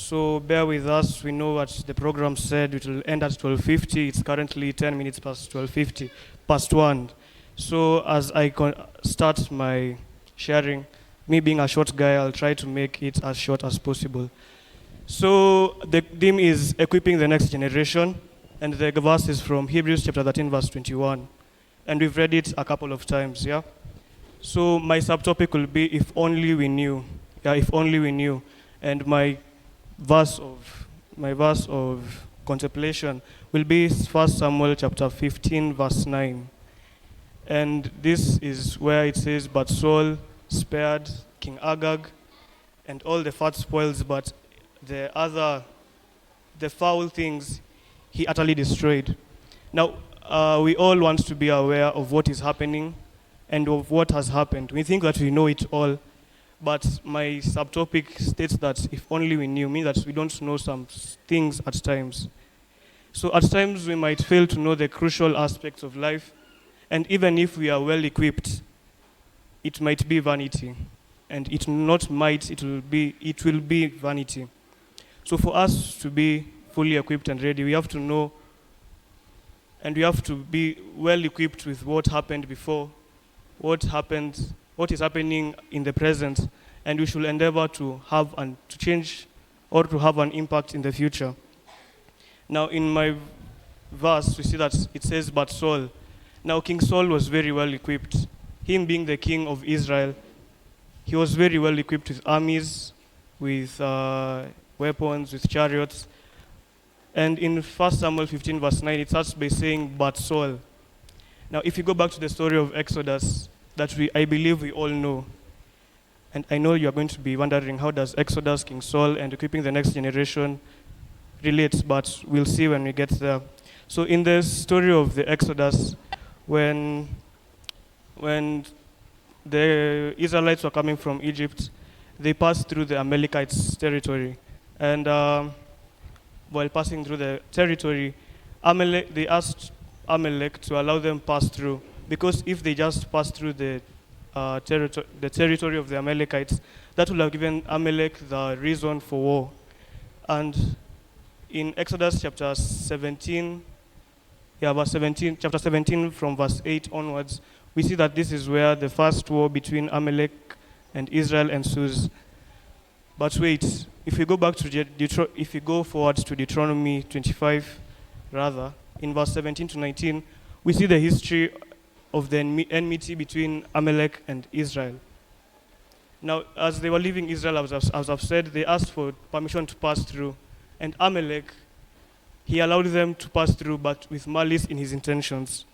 So bear with us. We know what the program said. It will end at 12:50. It's currently 10 minutes past 12:50, past 1. So as I start my sharing, me being a short guy, I'll try to make it as short as possible. So the theme is equipping the next generation, and the verse is from Hebrews chapter 13, verse 21. And we've read it a couple of times, yeah? So my subtopic will be if only we knew. Yeah, if only we knew. And my verse of contemplation will be 1 Samuel chapter 15, verse 9. And this is where it says, but Saul spared King Agag and all the fat spoils, but the foul things he utterly destroyed. Now, we all want to be aware of what is happening and of what has happened. We think that we know it all, but my subtopic states that if only we knew, means that we don't know some things at times. So at times we might fail to know the crucial aspects of life, and even if we are well equipped, it might be vanity. And it will be vanity. So for us to be fully equipped and ready, we have to know, and we have to be well equipped with what happened before, what is happening in the present, and we should endeavor to have and to change or to have an impact in the future. Now in my verse, we see that it says, but Saul. Now King Saul was very well equipped. Him being the king of Israel, he was very well equipped with armies, with weapons, with chariots. And in 1 Samuel 15, verse 9, it starts by saying, but Saul. Now, if you go back to the story of Exodus, that I believe we all know, and I know you're going to be wondering, how does Exodus, King Saul, and equipping the next generation relate? But we'll see when we get there. So in the story of the Exodus, when the Israelites were coming from Egypt, they passed through the Amalekites' territory. And while passing through the territory, they asked Amalek to allow them pass through, because if they just passed through the territory of the Amalekites, that would have given Amalek the reason for war. And in Exodus chapter 17, chapter 17 from verse 8 onwards, we see that this is where the first war between Amalek and Israel ensues. But wait, if we go back to if we go forward to Deuteronomy 25, in verse 17 to 19, we see the history of the enmity between Amalek and Israel. Now, as they were leaving Israel, as I've said, they asked for permission to pass through. And Amalek, he allowed them to pass through, but with malice in his intentions.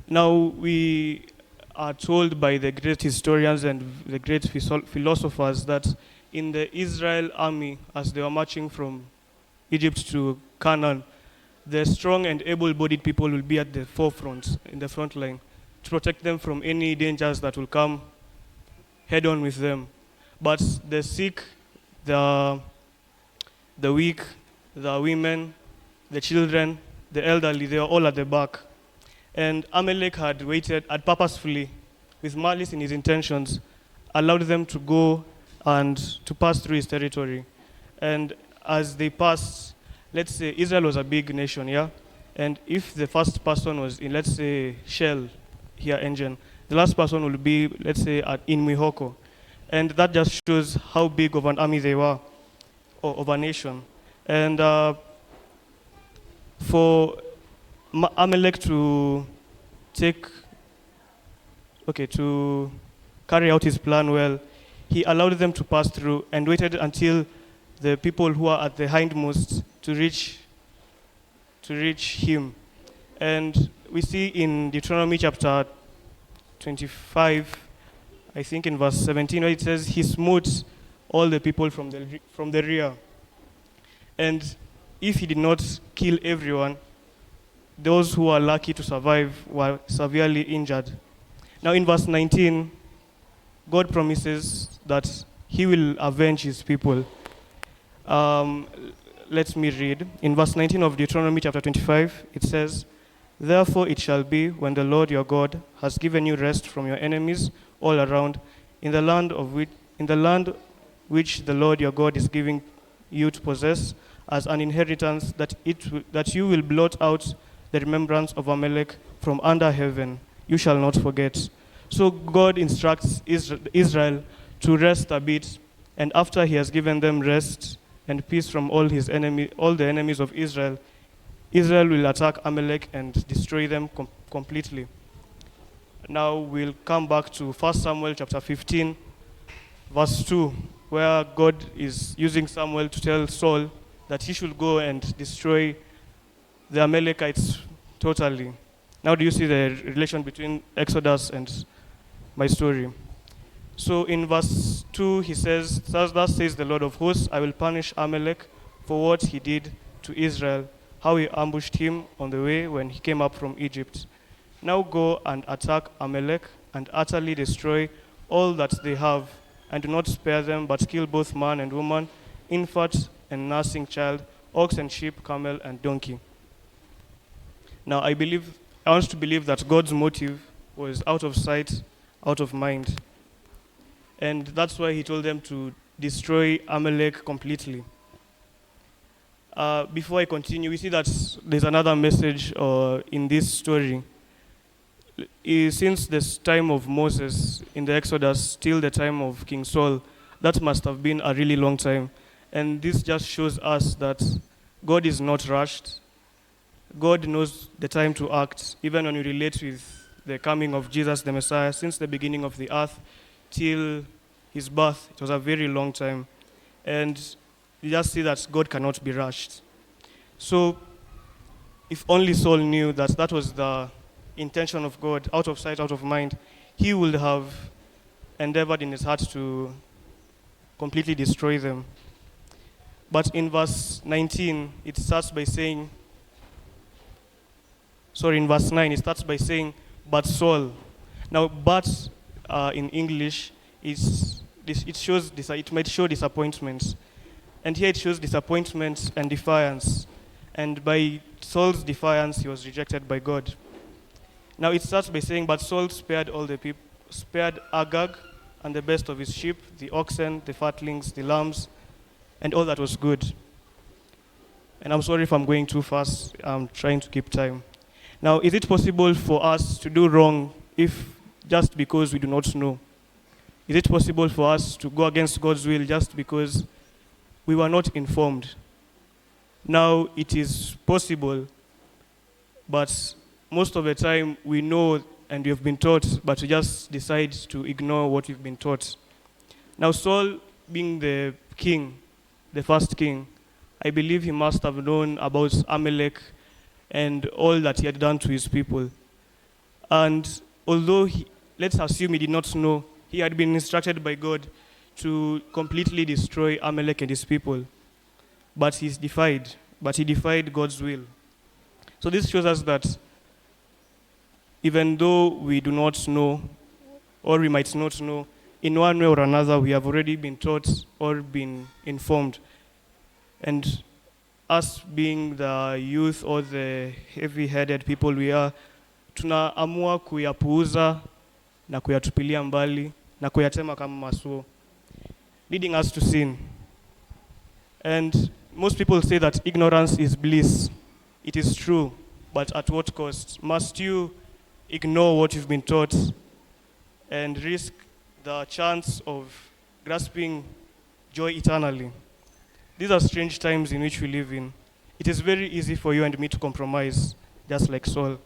Now, we are told by the great historians and the great philosophers that in the Israel army, as they were marching from Egypt to Canaan, the strong and able-bodied people will be at the forefront, in the front line, to protect them from any dangers that will come head-on with them. But the sick, the weak, the women, the children, the elderly, they were all at the back. And Amalek had purposefully, with malice in his intentions, allowed them to go and to pass through his territory. And as they passed, let's say Israel was a big nation, yeah? And if the first person was in, let's say, Shell, here engine, the last person will be, let's say, in Mihoko. And that just shows how big of an army they were, or of a nation. And for Amalek to carry out his plan well, he allowed them to pass through and waited until the people who are at the hindmost to reach him. And we see in Deuteronomy chapter 25, I think in verse 17, where it says, he smote all the people from the rear. And if he did not kill everyone, those who are lucky to survive were severely injured. Now in verse 19, God promises that he will avenge his people. Let me read. In verse 19 of Deuteronomy chapter 25, it says, therefore it shall be when the Lord your God has given you rest from your enemies all around, in the land which the Lord your God is giving you to possess as an inheritance, that you will blot out the remembrance of Amalek from under heaven. You shall not forget. So God instructs Israel to rest a bit, and after he has given them rest and peace from all the enemies of Israel, Israel will attack Amalek and destroy them completely. Now we'll come back to 1 Samuel chapter 15, verse 2, where God is using Samuel to tell Saul that he should go and destroy the Amalekites totally. Now do you see the relation between Exodus and my story? So in verse 2, he says, thus says the Lord of hosts, I will punish Amalek for what he did to Israel, how he ambushed him on the way when he came up from Egypt. Now go and attack Amalek and utterly destroy all that they have, and do not spare them, but kill both man and woman, infant and nursing child, ox and sheep, camel and donkey. Now I want to believe that God's motive was out of sight, out of mind. And that's why he told them to destroy Amalek completely. Before I continue, we see that there's another message in this story. Since this time of Moses in the Exodus till the time of King Saul, that must have been a really long time. And this just shows us that God is not rushed. God knows the time to act, even when you relate with the coming of Jesus the Messiah. Since the beginning of the earth till his birth, it was a very long time. And you just see that God cannot be rushed. So if only Saul knew that that was the intention of God, out of sight, out of mind, he would have endeavored in his heart to completely destroy them. But in verse 19, it starts by saying, in verse 9, it starts by saying, but Saul. Now, but in English, it might show disappointment. And here it shows disappointment and defiance. And by Saul's defiance, he was rejected by God. Now it starts by saying, but Saul spared all the people, spared Agag and the best of his sheep, the oxen, the fatlings, the lambs, and all that was good. And I'm sorry if I'm going too fast. I'm trying to keep time. Now, is it possible for us to do wrong just because we do not know? Is it possible for us to go against God's will just because we were not informed? Now, it is possible, but most of the time we know and we have been taught, but we just decide to ignore what we've been taught. Now, Saul, being the king, the first king, I believe he must have known about Amalek and all that he had done to his people. And although let's assume he did not know, he had been instructed by God to completely destroy Amalek and his people. But he defied God's will. So this shows us that even though we do not know, or we might not know, in one way or another, we have already been taught or been informed. And us being the youth or the heavy-headed people we are, tunaamua kuyapuuza na kuyatupilia mbali na kuyatema kama masuo, leading us to sin. And most people say that ignorance is bliss. It is true, but at what cost? Must you ignore what you've been taught and risk the chance of grasping joy eternally? These are strange times in which we live in. It is very easy for you and me to compromise, just like Saul.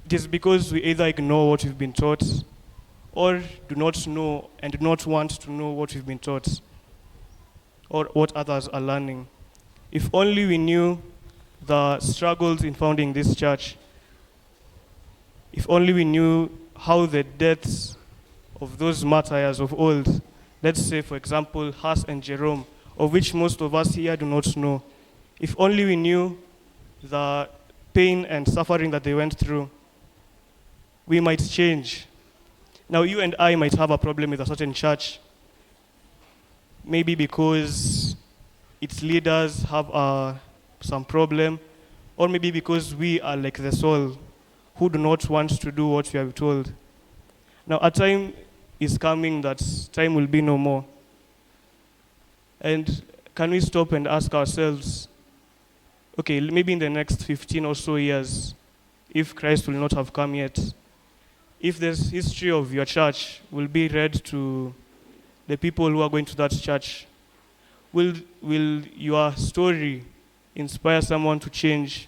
It is because we either ignore what we've been taught or do not know and do not want to know what we've been taught or what others are learning. If only we knew the struggles in founding this church, if only we knew how the deaths of those martyrs of old, let's say, for example, Huss and Jerome, of which most of us here do not know. If only we knew the pain and suffering that they went through, we might change. Now, you and I might have a problem with a certain church, maybe because its leaders have some problem, or maybe because we are like the soul who do not want to do what we are told. Now, a time is coming that time will be no more. And can we stop and ask ourselves, okay, maybe in the next 15 or so years, if Christ will not have come yet, if this history of your church will be read to the people who are going to that church, will your story inspire someone to change?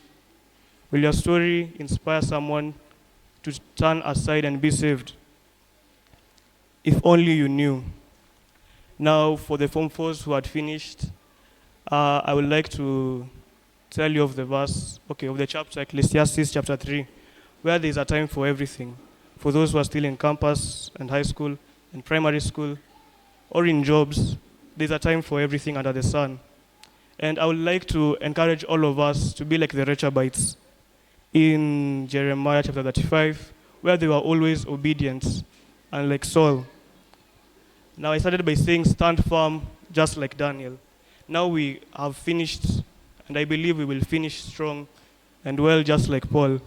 Will your story inspire someone to turn aside and be saved? If only you knew. Now, for the Form 4s who had finished, I would like to tell you of the verse, of the chapter, Ecclesiastes chapter 3, where there is a time for everything. For those who are still in campus and high school and primary school, or in jobs, there's a time for everything under the sun. And I would like to encourage all of us to be like the Rechabites in Jeremiah chapter 35, where they were always obedient, and like Saul. Now, I started by saying, stand firm, just like Daniel. Now we have finished, and I believe we will finish strong and well, just like Paul.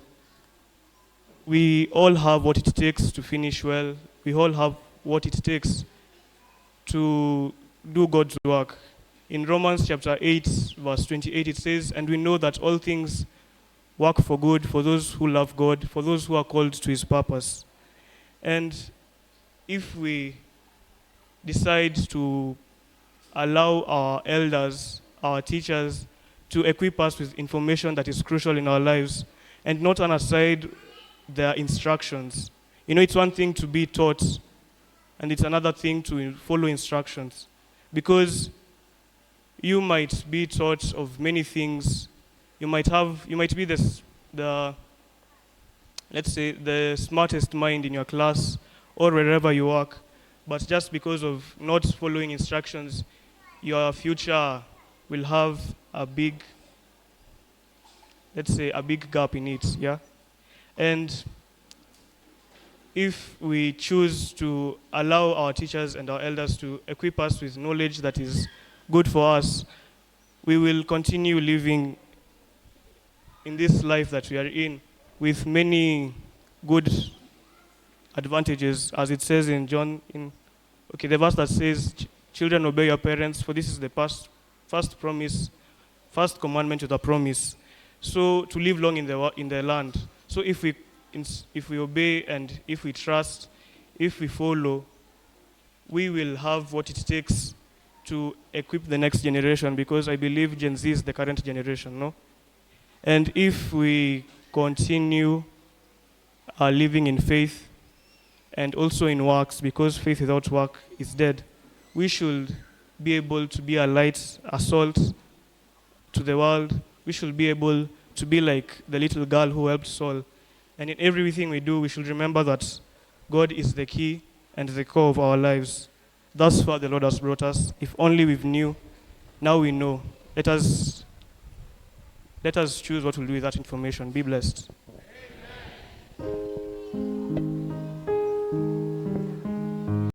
We all have what it takes to finish well. We all have what it takes to do God's work. In Romans chapter 8, verse 28, it says, and we know that all things work for good for those who love God, for those who are called to his purpose. And if we decide to allow our elders, our teachers, to equip us with information that is crucial in our lives and not turn aside their instructions. It's one thing to be taught, and it's another thing to follow instructions. Because you might be taught of many things. You might be the let's say, the smartest mind in your class or wherever you work, but just because of not following instructions, your future will have a big gap in it, yeah? And if we choose to allow our teachers and our elders to equip us with knowledge that is good for us, we will continue living in this life that we are in with many good advantages, as it says in John, the verse that says, children, obey your parents, for this is the first commandment with a promise. So to live long in the land. So if we obey and if we trust, if we follow, we will have what it takes to equip the next generation, because I believe Gen Z is the current generation, no? And if we continue living in faith and also in works, because faith without work is dead, we should be able to be a light, a salt to the world. We should be able to be like the little girl who helped Saul. And in everything we do, we should remember that God is the key and the core of our lives. Thus far the Lord has brought us. If only we knew, now we know. Let us choose what we'll do with that information. Be blessed.